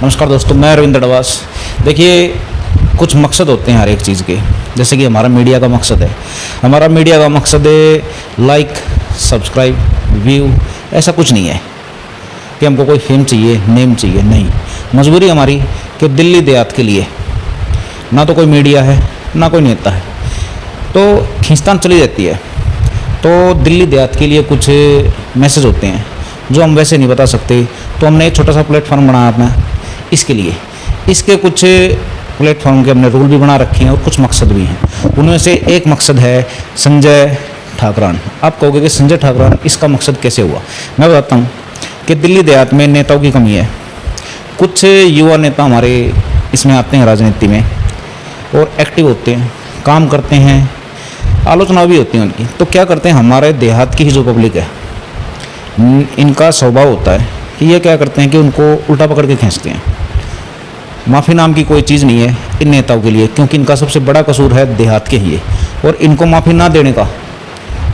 नमस्कार दोस्तों, मैं रविंद्र डवास। देखिए, कुछ मकसद होते हैं हर एक चीज़ के। जैसे कि हमारा मीडिया का मकसद है, हमारा मीडिया का मकसद है लाइक, सब्सक्राइब, व्यू। ऐसा कुछ नहीं है कि हमको कोई फेम चाहिए, नेम चाहिए, नहीं। मजबूरी हमारी कि दिल्ली देहात के लिए ना तो कोई मीडिया है, ना कोई नेता है, तो खींचतान चली जाती है। तो दिल्ली देहात के लिए कुछ मैसेज होते हैं जो हम वैसे नहीं बता सकते, तो हमने एक छोटा सा प्लेटफॉर्म बनाया अपना इसके लिए। इसके कुछ प्लेटफॉर्म के हमने रूल भी बना रखे हैं और कुछ मकसद भी हैं। उनमें से एक मकसद है संजय ठाकरान। आप कहोगे कि संजय ठाकरान, इसका मकसद कैसे हुआ? मैं बताता हूँ कि दिल्ली देहात में नेताओं की कमी है। कुछ युवा नेता हमारे इसमें आते हैं राजनीति में और एक्टिव होते हैं, काम करते हैं, आलोचना भी होती है उनकी। तो क्या करते हैं, हमारे देहात की ही जो पब्लिक है, इनका स्वभाव होता है कि ये क्या करते हैं कि उनको उल्टा पकड़ के खींचते हैं। माफ़ी नाम की कोई चीज़ नहीं है इन नेताओं के लिए, क्योंकि इनका सबसे बड़ा कसूर है देहात के ही। और इनको माफ़ी ना देने का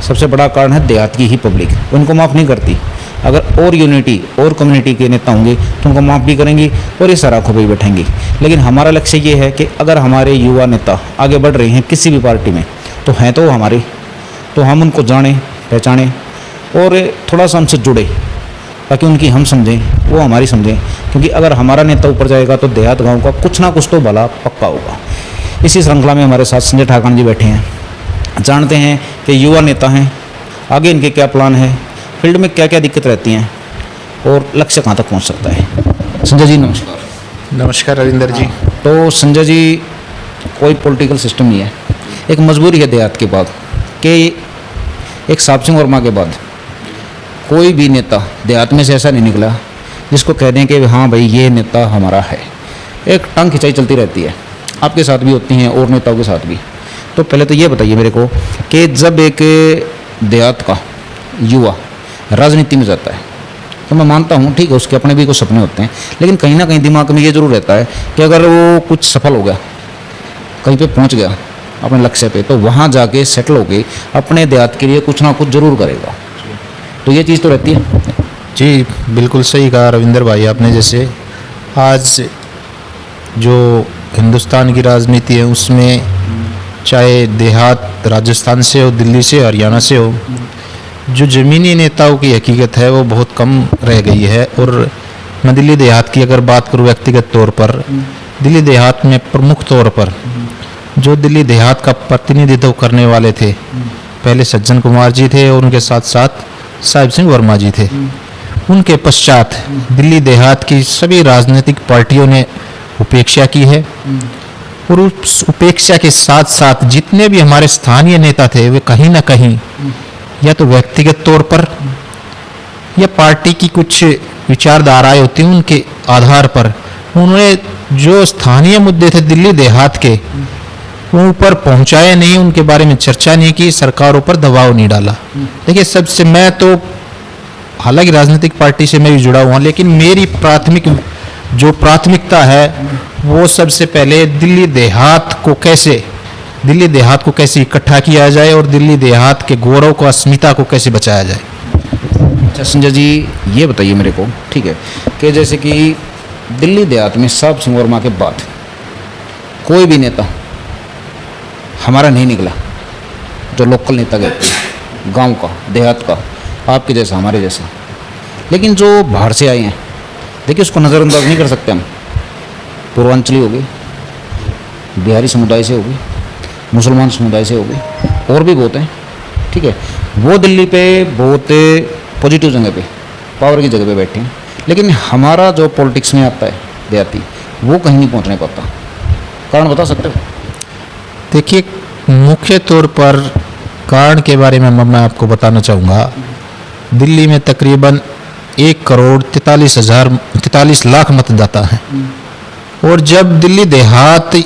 सबसे बड़ा कारण है देहात की ही पब्लिक। उनको माफ़ नहीं करती। अगर और यूनिटी और कम्युनिटी के नेता होंगे तो उनको माफ़ भी करेंगी और ये सराखों पर बैठेंगी। लेकिन हमारा लक्ष्य ये है कि अगर हमारे युवा नेता आगे बढ़ रहे हैं किसी भी पार्टी में, तो हैं तो हमारे, तो हम उनको जानें, पहचानें और थोड़ा सा हमसे जुड़े, ताकि उनकी हम समझें, वो हमारी समझें। क्योंकि अगर हमारा नेता ऊपर जाएगा तो देहात गांव का कुछ ना कुछ तो भला पक्का होगा। इसी श्रृंखला में हमारे साथ संजय ठाकरान जी बैठे हैं। जानते हैं कि युवा नेता हैं, आगे इनके क्या प्लान है, फील्ड में क्या क्या दिक्कत रहती हैं और लक्ष्य कहाँ तक पहुँच सकता है। संजय जी नमस्कार। नमस्कार रविंद्र जी। तो संजय जी, कोई पॉलिटिकल सिस्टम नहीं है, एक मजबूरी है देहात के बाद कि एक साहब सिंह वर्मा के बाद कोई भी नेता देहात में से ऐसा नहीं निकला जिसको कह दें कि हाँ भाई ये नेता हमारा है। एक टांग खिंचाई चलती रहती है, आपके साथ भी होती हैं और नेताओं के साथ भी। तो पहले तो ये बताइए मेरे को कि जब एक देहात का युवा राजनीति में जाता है, तो मैं मानता हूँ ठीक है उसके अपने भी कुछ सपने होते हैं, लेकिन कहीं ना कहीं दिमाग में ये जरूर रहता है कि अगर वो कुछ सफल हो गया, कहीं पे पहुँच गया अपने लक्ष्य पे, तो वहाँ जाके सेटल होके अपने देहात के लिए कुछ ना कुछ जरूर करेगा। तो ये चीज़ तो रहती है। जी बिल्कुल सही कहा रविंद्र भाई आपने। जैसे आज जो हिंदुस्तान की राजनीति है उसमें चाहे देहात राजस्थान से हो, दिल्ली से, हरियाणा से हो, जो ज़मीनी नेताओं की हकीकत है वो बहुत कम रह गई है। और मैं दिल्ली देहात की अगर बात करूँ व्यक्तिगत तौर पर, दिल्ली देहात में प्रमुख तौर पर जो दिल्ली देहात का प्रतिनिधित्व करने वाले थे, पहले सज्जन कुमार जी थे और उनके साथ साथ साहिब सिंह वर्मा जी थे। उनके पश्चात दिल्ली देहात की सभी राजनीतिक पार्टियों ने उपेक्षा की है। और उस उपेक्षा के साथ साथ जितने भी हमारे स्थानीय नेता थे वे कहीं ना कहीं या तो व्यक्तिगत तौर पर या पार्टी की कुछ विचारधाराएं होती हैं उनके आधार पर उन्होंने जो स्थानीय मुद्दे थे दिल्ली देहात के उन पर पहुंचाया नहीं, उनके बारे में चर्चा नहीं की, सरकारों पर दबाव नहीं डाला। देखिए सबसे, मैं तो हालांकि राजनीतिक पार्टी से मैं भी जुड़ा हुआ, लेकिन मेरी प्राथमिकता है वो सबसे पहले दिल्ली देहात को कैसे इकट्ठा किया जाए और दिल्ली देहात के गौरव को, अस्मिता को कैसे बचाया जाए। अच्छा संजय जी, ये बताइए मेरे को, ठीक है, कि जैसे कि दिल्ली देहात में साहब सिंह वर्मा के बाद कोई भी नेता हमारा नहीं निकला, जो लोकल नेता गए गांव का, देहात का, आपके जैसा, हमारे जैसा। लेकिन जो बाहर से आए हैं, देखिए उसको नज़रअंदाज नहीं कर सकते हम। पूर्वांचली हो गए, बिहारी समुदाय से हो गए, मुसलमान समुदाय से हो गए, और भी बहुत हैं, ठीक है। वो दिल्ली पे बहुत पॉजिटिव जगह पे, पावर की जगह पे बैठे हैं। लेकिन हमारा जो पॉलिटिक्स में आता है देहाती, वो कहीं नहीं पहुंचने पाता। कारण बता सकते हो? देखिए मुख्य तौर पर कारण के बारे में मैं आपको बताना चाहूँगा। दिल्ली में तकरीबन 1,43,43 लाख मतदाता हैं। और जब दिल्ली देहात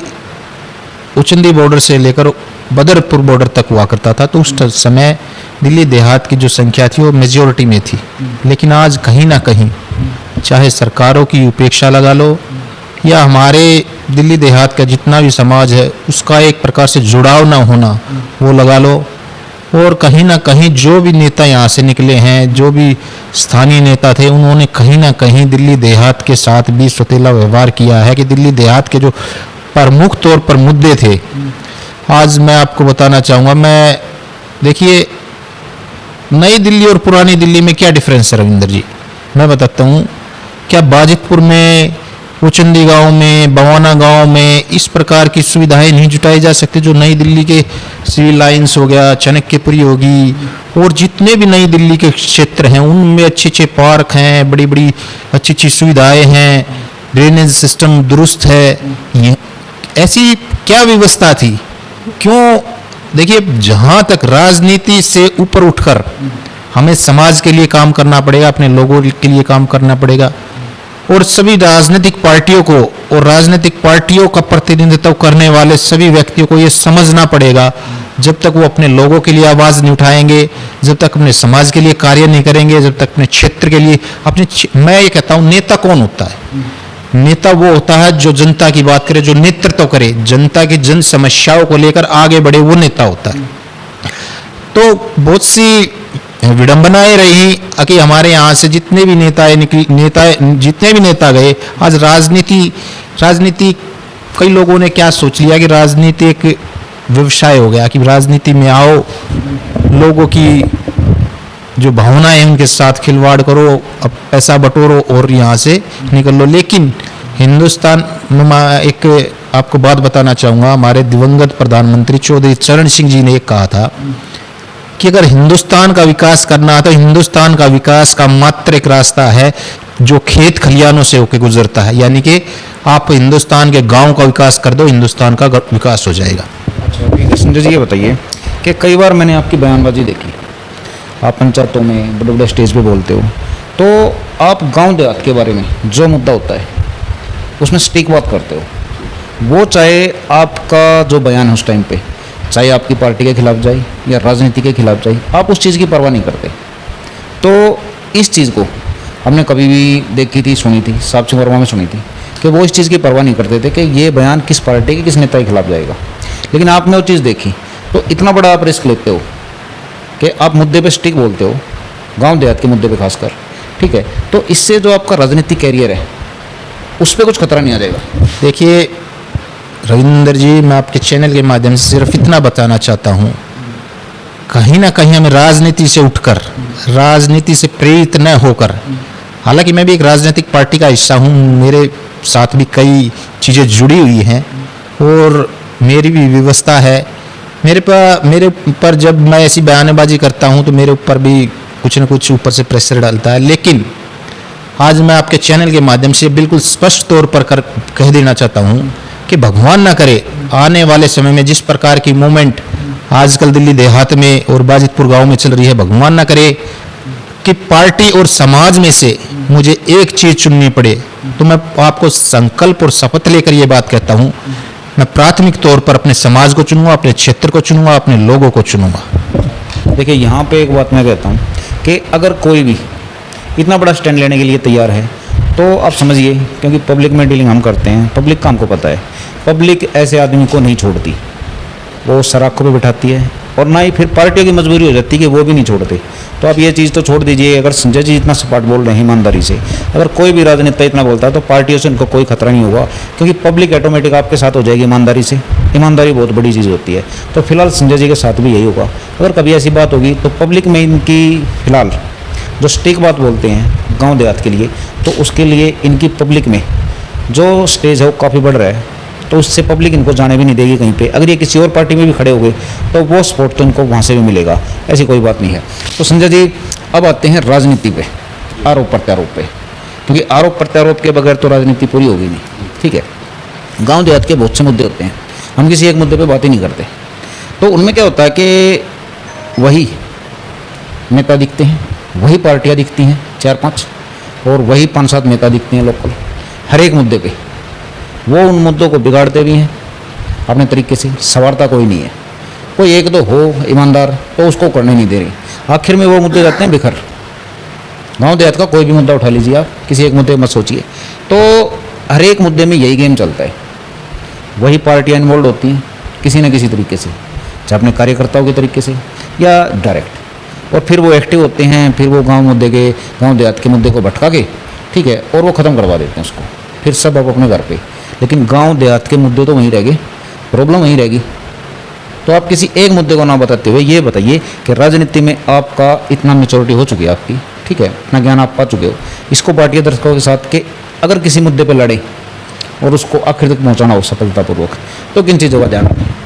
उचंदी बॉर्डर से लेकर बदरपुर बॉर्डर तक हुआ करता था तो उस समय दिल्ली देहात की जो संख्या थी वो मेजॉरिटी में थी। लेकिन आज कहीं ना कहीं चाहे सरकारों की उपेक्षा लगा लो या हमारे दिल्ली देहात का जितना भी समाज है उसका एक प्रकार से जुड़ाव ना होना वो लगा लो, और कहीं ना कहीं जो भी नेता यहाँ से निकले हैं, जो भी स्थानीय नेता थे, उन्होंने कहीं ना कहीं दिल्ली देहात के साथ भी सौतेला व्यवहार किया है कि दिल्ली देहात के जो प्रमुख तौर पर मुद्दे थे, आज मैं आपको बताना चाहूँगा। मैं देखिए, नई दिल्ली और पुरानी दिल्ली में क्या डिफरेंस है रविंदर जी, मैं बताता हूँ। क्या बाजितपुर में, उचंदी गांव में, बवाना गांव में इस प्रकार की सुविधाएं नहीं जुटाई जा सकती जो नई दिल्ली के सिविल लाइंस हो गया, चाणक्यपुरी होगी, और जितने भी नई दिल्ली के क्षेत्र हैं उनमें अच्छे अच्छे पार्क हैं, बड़ी बड़ी अच्छी अच्छी सुविधाएं हैं, ड्रेनेज सिस्टम दुरुस्त है। ऐसी क्या व्यवस्था थी? क्यों? देखिए, जहां तक राजनीति से ऊपर उठकर हमें समाज के लिए काम करना पड़ेगा, अपने लोगों के लिए काम करना पड़ेगा, और सभी राजनीतिक पार्टियों को और राजनीतिक पार्टियों का प्रतिनिधित्व करने वाले सभी व्यक्तियों को ये समझना पड़ेगा, जब तक वो अपने लोगों के लिए आवाज़ नहीं उठाएंगे, जब तक अपने समाज के लिए कार्य नहीं करेंगे, जब तक अपने क्षेत्र के लिए मैं ये कहता हूँ, नेता कौन होता है? नेता वो होता है जो जनता की बात करे, जो नेतृत्व करे, जनता की जन समस्याओं को लेकर आगे बढ़े, वो नेता होता है। तो बहुत सी विडंबनाएं रही कि हमारे यहाँ से जितने भी जितने भी नेता गए, आज राजनीति कई लोगों ने क्या सोच लिया कि राजनीति एक व्यवसाय हो गया, कि राजनीति में आओ, लोगों की जो भावनाएं हैं उनके साथ खिलवाड़ करो, अब पैसा बटोरो और यहाँ से निकल लो। लेकिन हिंदुस्तान में एक आपको बात बताना चाहूँगा, हमारे दिवंगत प्रधानमंत्री चौधरी चरण सिंह जी ने एक कहा था कि अगर हिंदुस्तान का विकास करना है तो हिंदुस्तान का विकास का मात्र एक रास्ता है जो खेत खलियानों से होकर गुजरता है, यानी कि आप हिंदुस्तान के गांव का विकास कर दो, हिंदुस्तान का विकास हो जाएगा। अच्छा, ठीक है संजय जी, ये बताइए कि कई बार मैंने आपकी बयानबाजी देखी, आप पंचायतों में बड़े बड़े स्टेज पे बोलते हो, तो आप गांव देहात के बारे में जो मुद्दा होता है उसमें सटीक बात करते हो। वो चाहे आपका जो बयान है उस टाइम पे, चाहे आपकी पार्टी के खिलाफ जाए या राजनीति के खिलाफ जाए, आप उस चीज़ की परवाह नहीं करते। तो इस चीज़ को हमने कभी भी देखी थी, सुनी थी, साक्षी वर्मा में सुनी थी कि वो इस चीज़ की परवाह नहीं करते थे कि ये बयान किस पार्टी के, किस नेता के खिलाफ जाएगा। लेकिन आपने वो चीज़ देखी, तो इतना बड़ा आप रिस्क लेते हो कि आप मुद्दे पे स्टिक बोलते हो, गांव देहात के मुद्दे पे खासकर, ठीक है, तो इससे जो आपका राजनीतिक कैरियर है उस पर कुछ खतरा नहीं आ जाएगा? देखिए रविंदर जी, मैं आपके चैनल के माध्यम से सिर्फ इतना बताना चाहता हूँ, कहीं ना कहीं हमें राजनीति से उठकर, राजनीति से प्रेरित न होकर, हालांकि मैं भी एक राजनीतिक पार्टी का हिस्सा हूँ, मेरे साथ भी कई चीज़ें जुड़ी हुई हैं और मेरी भी व्यवस्था है, मेरे पर जब मैं ऐसी बयानबाजी करता हूँ तो मेरे ऊपर भी कुछ न कुछ ऊपर से प्रेशर डालता है। लेकिन आज मैं आपके चैनल के माध्यम से बिल्कुल स्पष्ट तौर पर कह देना चाहता हूँ कि भगवान ना करे आने वाले समय में जिस प्रकार की मूवमेंट आजकल दिल्ली देहात में और बाजितपुर गांव में चल रही है, भगवान ना करे कि पार्टी और समाज में से मुझे एक चीज़ चुननी पड़े, तो मैं आपको संकल्प और शपथ लेकर ये बात कहता हूँ, मैं प्राथमिक तौर पर अपने समाज को चुनूंगा, अपने क्षेत्र को चुनूंगा, अपने लोगों को चुनूंगा। देखिए, यहाँ पे एक बात मैं कहता हूँ कि अगर कोई भी इतना बड़ा स्टैंड लेने के लिए तैयार है तो आप समझिए, क्योंकि पब्लिक में डीलिंग हम करते हैं, पब्लिक का हमको पता है, पब्लिक ऐसे आदमी को नहीं छोड़ती, वो सराखों पे बिठाती है, और ना ही फिर पार्टियों की मजबूरी हो जाती है कि वो भी नहीं छोड़ते। तो आप ये चीज़ तो छोड़ दीजिए, अगर संजय जी इतना सपाट बोल रहे हैं ईमानदारी से, अगर कोई भी राजनेता इतना बोलता है तो पार्टियों से उनको कोई खतरा नहीं होगा, क्योंकि पब्लिक ऑटोमेटिक आपके साथ हो जाएगी ईमानदारी से। ईमानदारी बहुत बड़ी चीज़ होती है। तो फिलहाल संजय जी के साथ भी यही होगा। अगर कभी ऐसी बात होगी तो पब्लिक में इनकी फिलहाल जो स्टिक बात बोलते हैं गाँव देहात के लिए, तो उसके लिए इनकी पब्लिक में जो स्टेज है वो काफ़ी बढ़ रहा है, तो उससे पब्लिक इनको जाने भी नहीं देगी कहीं पे। अगर ये किसी और पार्टी में भी खड़े हो गए तो वो सपोर्ट तो इनको वहाँ से भी मिलेगा, ऐसी कोई बात नहीं है। तो संजय जी, अब आते हैं राजनीति पे, आरोप प्रत्यारोप पे, क्योंकि आरोप प्रत्यारोप के बगैर तो राजनीति पूरी होगी नहीं, ठीक है। गांव देहात के बहुत से मुद्दे होते हैं, हम किसी एक मुद्दे पे बात ही नहीं करते। तो उनमें क्या होता है कि वही नेता दिखते हैं, वही पार्टियाँ दिखती हैं 4-5, और वही 5-7 नेता दिखते हैं लोकल, हर एक मुद्दे पे। वो उन मुद्दों को बिगाड़ते भी हैं अपने तरीके से, संवारता कोई नहीं है। कोई एक तो हो ईमानदार तो उसको करने नहीं दे रही, आखिर में वो मुद्दे जाते हैं बिखर। गांव देहात का कोई भी मुद्दा उठा लीजिए आप, किसी एक मुद्दे मत सोचिए, तो हर एक मुद्दे में यही गेम चलता है। वही पार्टियाँ इन्वॉल्व होती हैं किसी न किसी तरीके से, चाहे अपने कार्यकर्ताओं के तरीके से, या डायरेक्ट, और फिर वो एक्टिव होते हैं, फिर वो गांव देहात के मुद्दे को भटका के, ठीक है, और वो ख़त्म करवा देते हैं उसको, फिर सब आप अपने घर पे। लेकिन गांव देहात के मुद्दे तो वहीं रह गए, प्रॉब्लम वहीं रहेगी। तो आप किसी एक मुद्दे को ना बताते हुए ये बताइए कि राजनीति में आपका इतना मेच्योरिटी हो चुकी है आपकी, ठीक है, इतना ज्ञान आप पा चुके हो, इसको पार्टी दर्शकों के साथ के अगर किसी मुद्दे पर लड़े और उसको आखिर तक पहुंचाना हो सफलतापूर्वक, तो किन चीज़ों का ध्यान रखें?